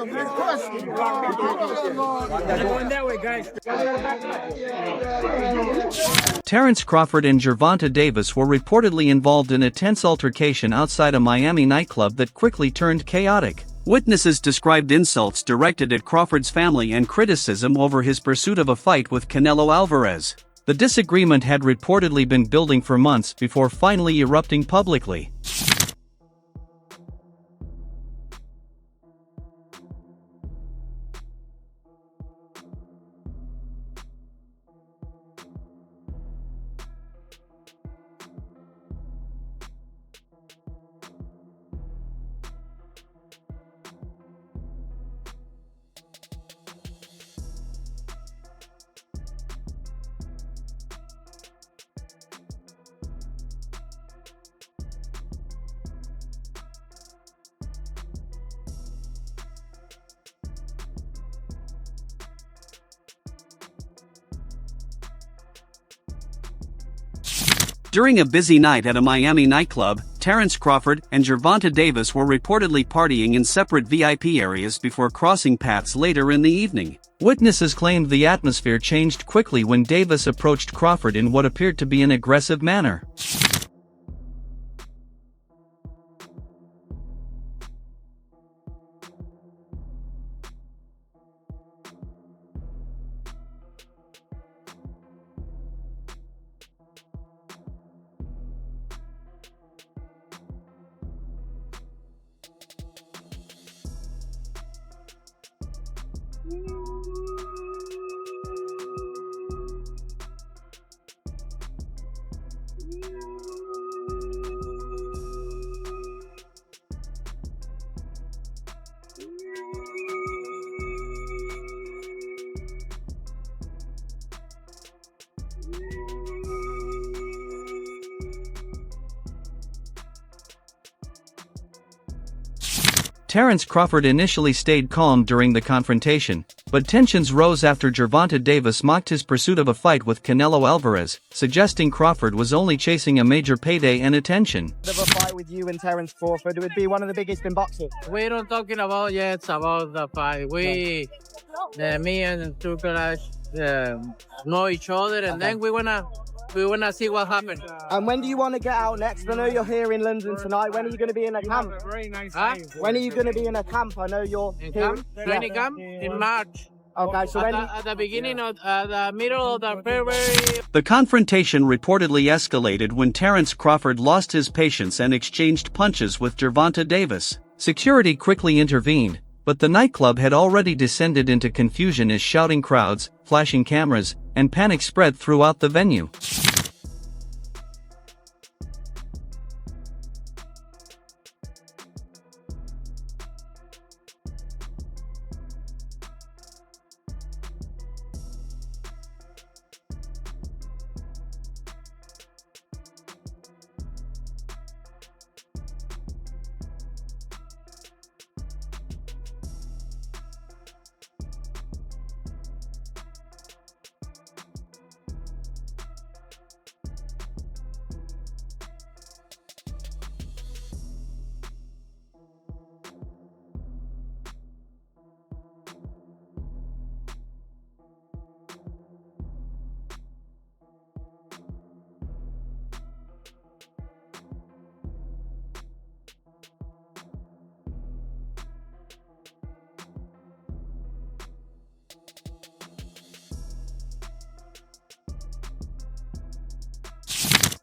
Going that way, guys. Terence Crawford and Gervonta Davis were reportedly involved in a tense altercation outside a Miami nightclub that quickly turned chaotic. Witnesses described insults directed at Crawford's family and criticism over his pursuit of a fight with Canelo Alvarez. The disagreement had reportedly been building for months before finally erupting publicly. During a busy night at a Miami nightclub, Terence Crawford and Gervonta Davis were reportedly partying in separate VIP areas before crossing paths later in the evening. Witnesses claimed the atmosphere changed quickly when Davis approached Crawford in what appeared to be an aggressive manner. Terence Crawford initially stayed calm during the confrontation, but tensions rose after Gervonta Davis mocked his pursuit of a fight with Canelo Alvarez, suggesting Crawford was only chasing a major payday and attention. A fight with you and Terence Crawford would be one of the biggest in boxing. We don't talking about yet about the fight. Me and two guys know each other, and then we wanna see what happens. And when do you want to get out next? I know you're here in London tonight. When are you going to be in a camp? When are you going to be in a camp? I know you're in here. Camp? Training camp in March. Okay, so at the beginning of the middle of the February. The confrontation reportedly escalated when Terence Crawford lost his patience and exchanged punches with Gervonta Davis. Security quickly intervened, but the nightclub had already descended into confusion as shouting crowds, flashing cameras, and panic spread throughout the venue.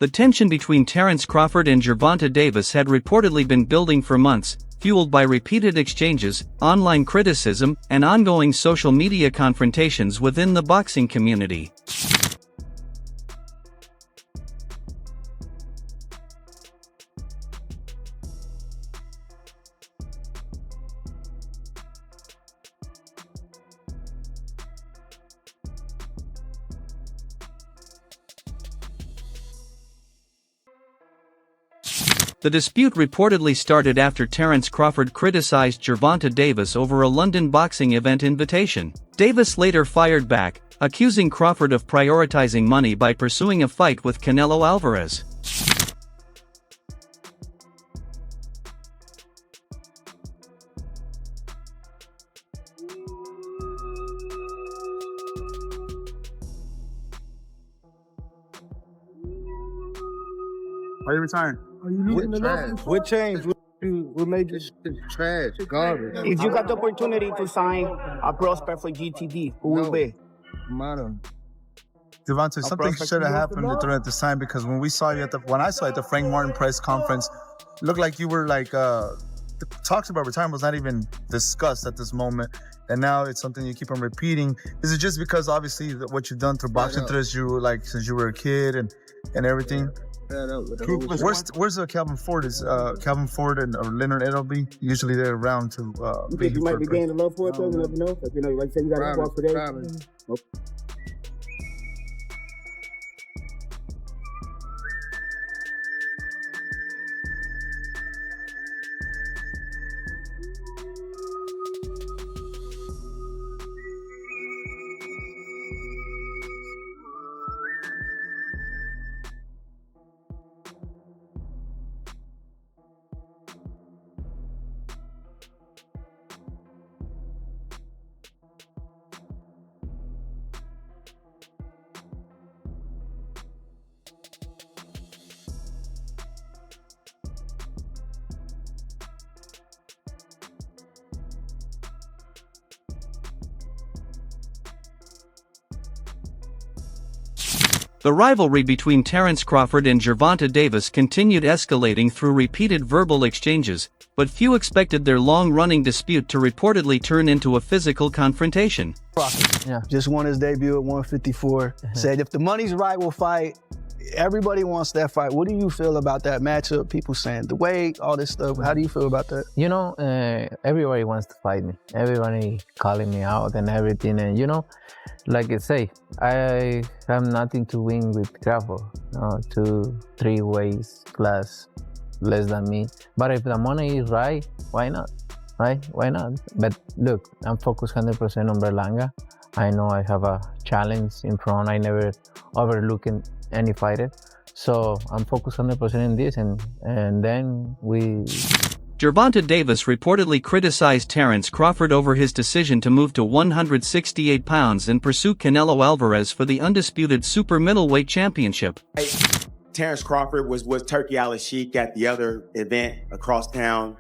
The tension between Terence Crawford and Gervonta Davis had reportedly been building for months, fueled by repeated exchanges, online criticism, and ongoing social media confrontations within the boxing community. The dispute reportedly started after Terence Crawford criticized Gervonta Davis over a London boxing event invitation. Davis later fired back, accusing Crawford of prioritizing money by pursuing a fight with Canelo Alvarez. Are you retiring? What changed? What made you? Trash, garbage. If you got the opportunity to sign a prospect for GTD, who will be? Gervonta, something should have happened during this time, because when I saw you at the Frank Martin press conference, it looked like you were like the talks about retirement was not even discussed at this moment, and now it's something you keep on repeating. Is it just because obviously what you've done through boxing since you were a kid and everything? Where's Calvin Ford? Is Calvin Ford and or Leonard Edelby usually they're around to you think you might be gaining love for it though? You never know. Like, you know, like say you got to walk for days. The rivalry between Terence Crawford and Gervonta Davis continued escalating through repeated verbal exchanges, but few expected their long-running dispute to reportedly turn into a physical confrontation. Yeah. Just won his debut at 154. Said if the money's right, we'll fight. Everybody wants that fight. What do you feel about that matchup? People saying the weight, all this stuff. How do you feel about that? You know, everybody wants to fight me. Everybody calling me out and everything. And you know, like I say, I have nothing to win with Crawford. 2-3 weights less than me. But if the money is right, why not? Right? Why not? But look, I'm focused 100% on Berlanga. I know I have a challenge in front. I never overlook any fighter. So I'm focused 100% in this, and then we... Gervonta Davis reportedly criticized Terence Crawford over his decision to move to 168 pounds and pursue Canelo Alvarez for the undisputed super middleweight championship. Terence Crawford was Turkey Al-Sheikh at the other event across town.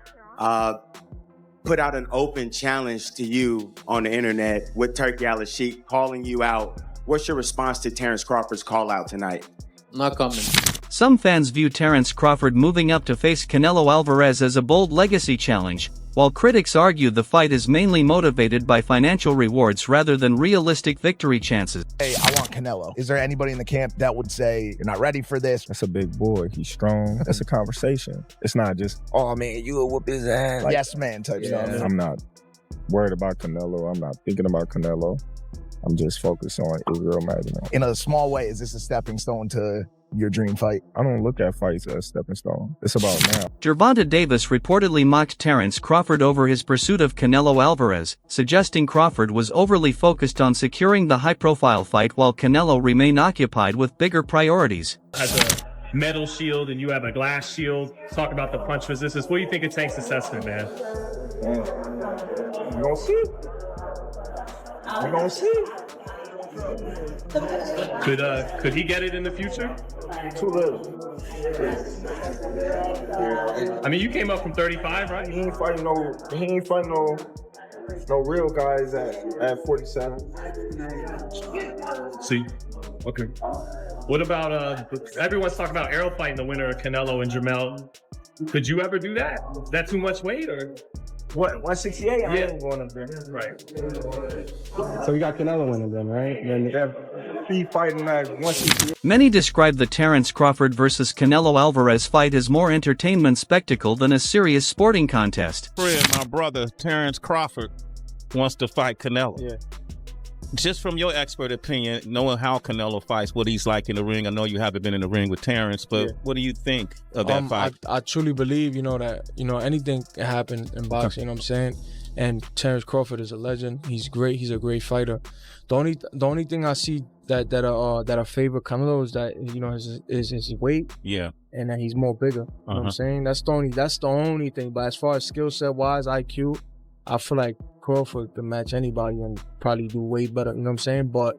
Put out an open challenge to you on the internet with Turkey Al-Sheikh calling you out. What's your response to Terence Crawford's call out tonight? No comment. Some fans view Terence Crawford moving up to face Canelo Alvarez as a bold legacy challenge, while critics argue the fight is mainly motivated by financial rewards rather than realistic victory chances. Hey, I want Canelo. Is there anybody in the camp that would say, you're not ready for this? That's a big boy. He's strong. That's a conversation. It's not just, oh man, you will whoop his ass. Like, yes, man, touch. Yeah. I'm not worried about Canelo. I'm not thinking about Canelo. I'm just focused on Israel Magdalene. In a small way, is this a stepping stone to your dream fight? I don't look at fights as a stepping stone. It's about now. Gervonta Davis reportedly mocked Terence Crawford over his pursuit of Canelo Alvarez, suggesting Crawford was overly focused on securing the high-profile fight while Canelo remained occupied with bigger priorities. As a metal shield and you have a glass shield, talk about the punch resistance. What do you think it takes to assessment, man? We're gonna see. We're gonna see. Could he get it in the future? Too little. I mean, you came up from 35, right? He ain't fighting no real guys at 47. See, okay. What about everyone's talking about Errol fighting the winner of Canelo and Jamel. Could you ever do that? Is that too much weight or? What, 168? I Yeah. ain't going up there. Right. So we got Canelo winning then, right? Then He fighting at 168. Many describe the Terence Crawford versus Canelo Alvarez fight as more entertainment spectacle than a serious sporting contest. My brother, Terence Crawford, wants to fight Canelo. Yeah. Just from your expert opinion, knowing how Canelo fights, what he's like in the ring, I know you haven't been in the ring with Terence, but what do you think of that fight? I truly believe, that, anything can happen in boxing, you know what I'm saying? And Terence Crawford is a legend. He's great. He's a great fighter. The only thing I see that I favor Canelo is that, is his weight. Yeah. And that he's more bigger. You know what I'm saying? That's the only thing. But as far as skill set wise, IQ, I feel like Crawford can match anybody and probably do way better, you know what I'm saying? But,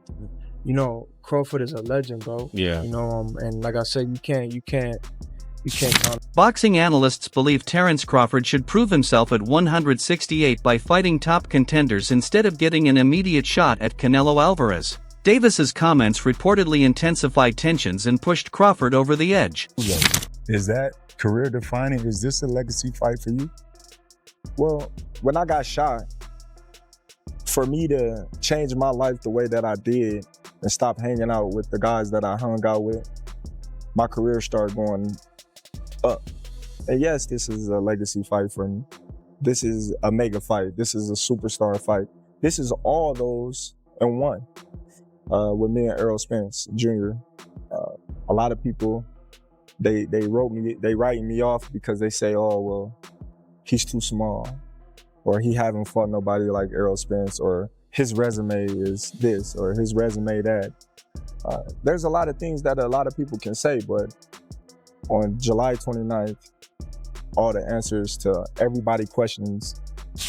Crawford is a legend, bro. Yeah. And like I said, you can't You can't count. Boxing analysts believe Terence Crawford should prove himself at 168 by fighting top contenders instead of getting an immediate shot at Canelo Alvarez. Davis's comments reportedly intensified tensions and pushed Crawford over the edge. Is that career defining? Is this a legacy fight for you? Well, when I got shot, for me to change my life the way that I did and stop hanging out with the guys that I hung out with, my career started going up. And yes, this is a legacy fight for me. This is a mega fight. This is a superstar fight. This is all those in one. With me and Errol Spence Jr. A lot of people, they writing me off because they say, oh, well, he's too small, or he haven't fought nobody like Errol Spence, or his resume is this, or his resume that. There's a lot of things that a lot of people can say, but on July 29th, all the answers to everybody's questions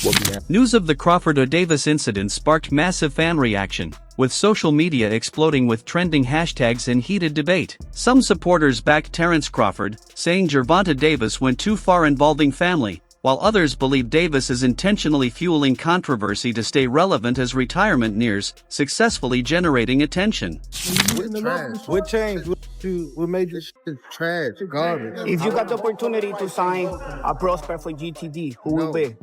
will be answered. News of the Crawford or Davis incident sparked massive fan reaction, with social media exploding with trending hashtags and heated debate. Some supporters backed Terence Crawford, saying Gervonta Davis went too far involving family, while others believe Davis is intentionally fueling controversy to stay relevant as retirement nears, successfully generating attention. What changed? What made you trash? Garbage. If you got the opportunity to sign a prospect for GTD, who will be?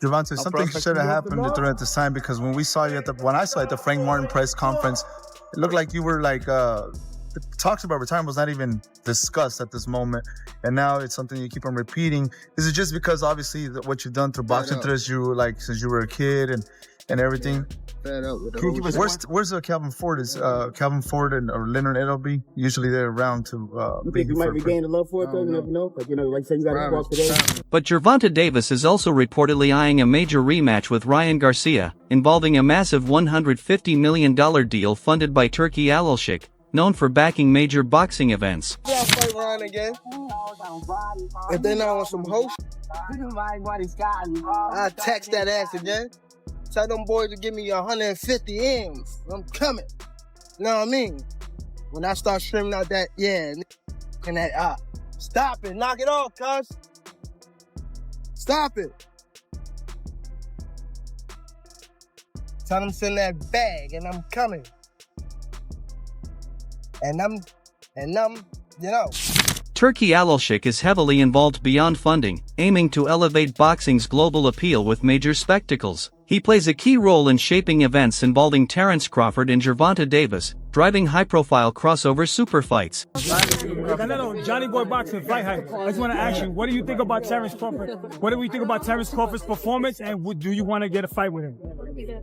Gervonta, something should have happened during the time, because when I saw you at the Frank Martin press conference, it looked like you were like the talks about retirement was not even discussed at this moment, and now it's something you keep on repeating. Is it just because obviously what you've done through boxing since you were a kid and everything? Where's Calvin Ford? Is Calvin Ford or Leonard Edelby? Usually they're around to. You think you might regain the love for it though? You never know. Like like say you got to walk today. But Gervonta Davis is also reportedly eyeing a major rematch with Ryan Garcia, involving a massive $150 million deal funded by Turki Alalshik, known for backing major boxing events. I'll fight Ryan again. If they're not on some host, I'll text that ass again. Tell them boys to give me 150 M's. I'm coming. You know what I mean? When I start screaming out that, and that, stop it, knock it off, cuz. Stop it. Tell them to send that bag, and I'm coming. And I'm, you know. Turki Alalshik is heavily involved beyond funding, aiming to elevate boxing's global appeal with major spectacles. He plays a key role in shaping events involving Terence Crawford and Gervonta Davis, driving high-profile crossover super fights. Canelo, Johnny Boy Boxing Fight Hype. I just want to ask you, what do you think about Terence Crawford? What do we think about Terence Crawford's performance, and do you want to get a fight with him?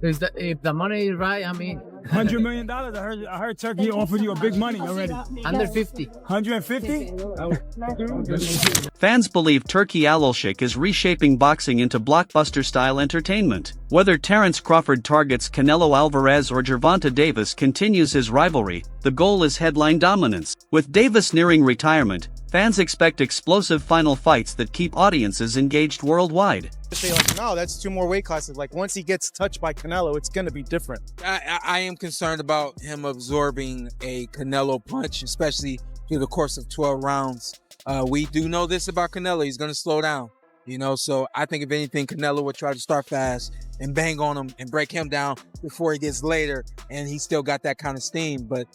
If the money is right, I mean, $100 million. I heard Turkey offered you a big money already. 150. 150? Fans believe Turki Alalshik is reshaping boxing into blockbuster-style entertainment. Whether Terence Crawford targets Canelo Alvarez or Gervonta Davis continues his rivalry, the goal is headline dominance. With Davis nearing retirement, fans expect explosive final fights that keep audiences engaged worldwide. Say like, no, that's 2 more weight classes. Like once he gets touched by Canelo, it's going to be different. I am concerned about him absorbing a Canelo punch, especially through the course of 12 rounds. We do know this about Canelo. He's going to slow down, so I think if anything, Canelo would try to start fast and bang on him and break him down before he gets later. And he still got that kind of steam. But,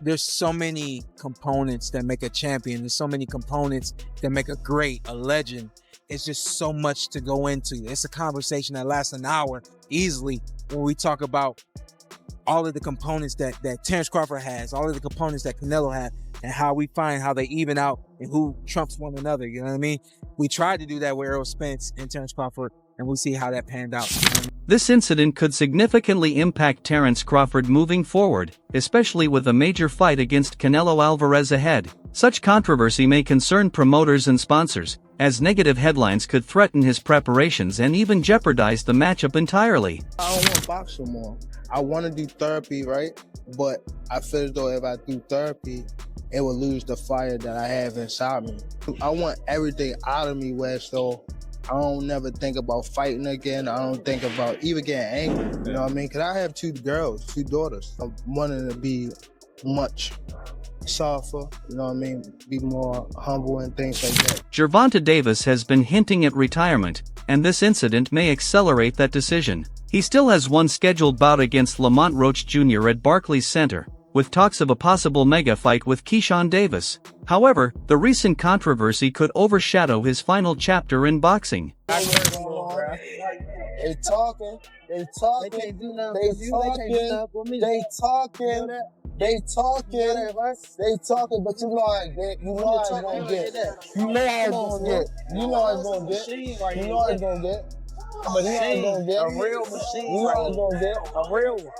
there's so many components that make a champion. There's so many components that make a legend. It's just so much to go into. It's a conversation that lasts an hour easily when we talk about all of the components that Terence Crawford has, all of the components that Canelo has, and how we find how they even out and who trumps one another. You know what I mean? We tried to do that with Errol Spence and Terence Crawford, and we'll see how that panned out. This incident could significantly impact Terence Crawford moving forward, especially with a major fight against Canelo Alvarez ahead. Such controversy may concern promoters and sponsors, as negative headlines could threaten his preparations and even jeopardize the matchup entirely. I don't want to box no more. I want to do therapy, right? But I feel as though if I do therapy, it will lose the fire that I have inside me. I want everything out of me where so I don't never think about fighting again. I don't think about even getting angry. You know what I mean? Because I have 2 girls, 2 daughters. I'm wanting to be much softer, you know what I mean? Be more humble and things like that. Gervonta Davis has been hinting at retirement, and this incident may accelerate that decision. He still has one scheduled bout against Lamont Roach Jr. at Barclays Center, with talks of a possible mega fight with Keyshawn Davis. However, the recent controversy could overshadow his final chapter in boxing. They talking, they talking, but you know I get, you know I gonna get, you know I gonna get, you know I gonna get, you know I gonna get, but he ain't gonna get a real machine. You know I gonna get a real one.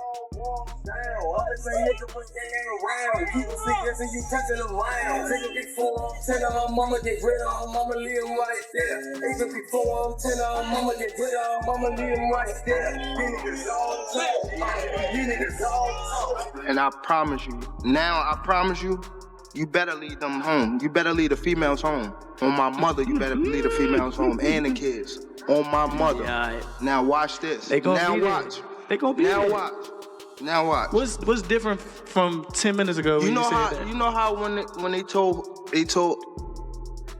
And I promise you, you better lead them home. You better lead the females home. On my mother, you better lead the females home and the kids. On my mother. Yeah. Now watch this. Now watch. They gonna be now there. watch. Now watch. What's different from 10 minutes ago? You when know you said how that? you know how when they told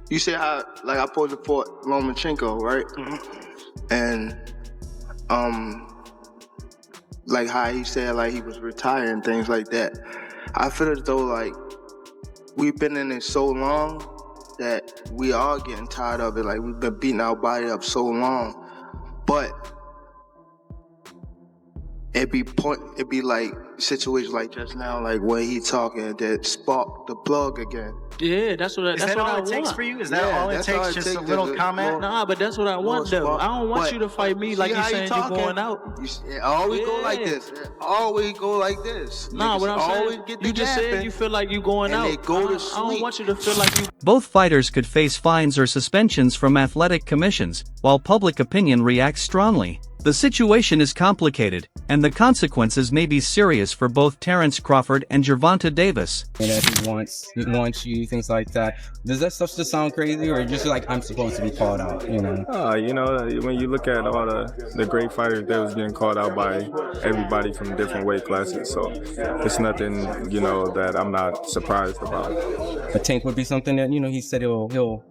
you said how like I posed for Lomachenko, right? And like how he said like he was retiring, things like that. I feel as though like we've been in it so long that we are getting tired of it. Like we've been beating our body up so long, but it be like situations like just now, like when he talking that sparked the plug again. Yeah, that's what I want. Is that all it takes for you? Is that all it takes? Just a little comment? Nah, but that's what I want though. I don't want you to fight me like you saying you're going out. It always go like this. It always go like this. Nah, what I'm saying, you just said you feel like you going out. They go to I don't sleep. want you to feel like you. Both fighters could face fines or suspensions from athletic commissions, while public opinion reacts strongly. The situation is complicated, and the consequences may be serious for both Terence Crawford and Gervonta Davis. And that he wants you, things like that. Does that stuff just sound crazy, or just like I'm supposed to be called out? You know. You know, when you look at all the great fighters that was getting called out by everybody from different weight classes, so it's nothing, you know, that I'm not surprised about. A Tank would be something that, you know, he said he'll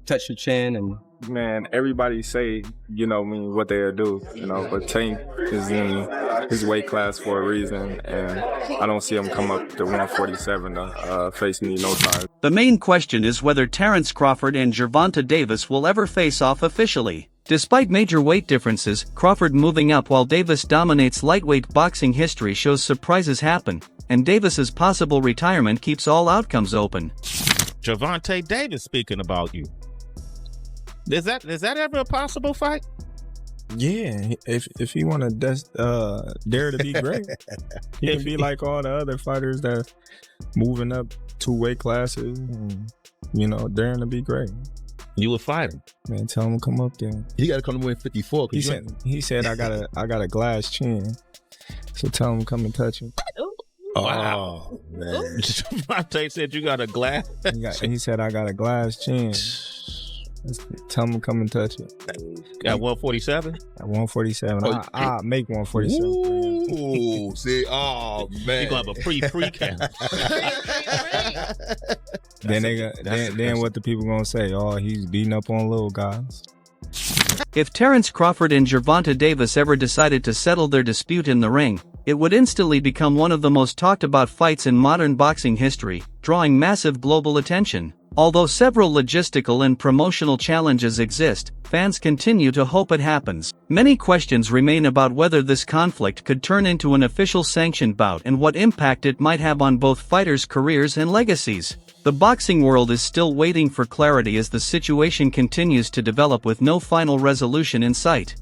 touch your chin and. Man, everybody say, you know, what they'll do, you know, but Tank is in his weight class for a reason, and I don't see him come up to 147 to face me no time. The main question is whether Terence Crawford and Gervonta Davis will ever face off officially. Despite major weight differences, Crawford moving up while Davis dominates lightweight boxing history shows surprises happen, and Davis's possible retirement keeps all outcomes open. Gervonta Davis speaking about you. Is that ever a possible fight? Yeah, if he want to dare to be great, he can be like all the other fighters that moving up 2 weight classes, and, you know, daring to be great. You would fight him, man. Tell him to come up there. He got to come to win 54. He said I got a glass chin, so tell him to come and touch him. Wow, man. Gervonta said you got a glass. He said I got a glass chin. Tell him to come and touch it. At 147? At 147. I'll make 147. Ooh, see, oh man. You gonna have a pre-count. Then what the people gonna say? Oh, he's beating up on little guys. If Terence Crawford and Gervonta Davis ever decided to settle their dispute in the ring, it would instantly become one of the most talked about fights in modern boxing history, drawing massive global attention. Although several logistical and promotional challenges exist, fans continue to hope it happens. Many questions remain about whether this conflict could turn into an official sanctioned bout and what impact it might have on both fighters' careers and legacies. The boxing world is still waiting for clarity as the situation continues to develop with no final resolution in sight.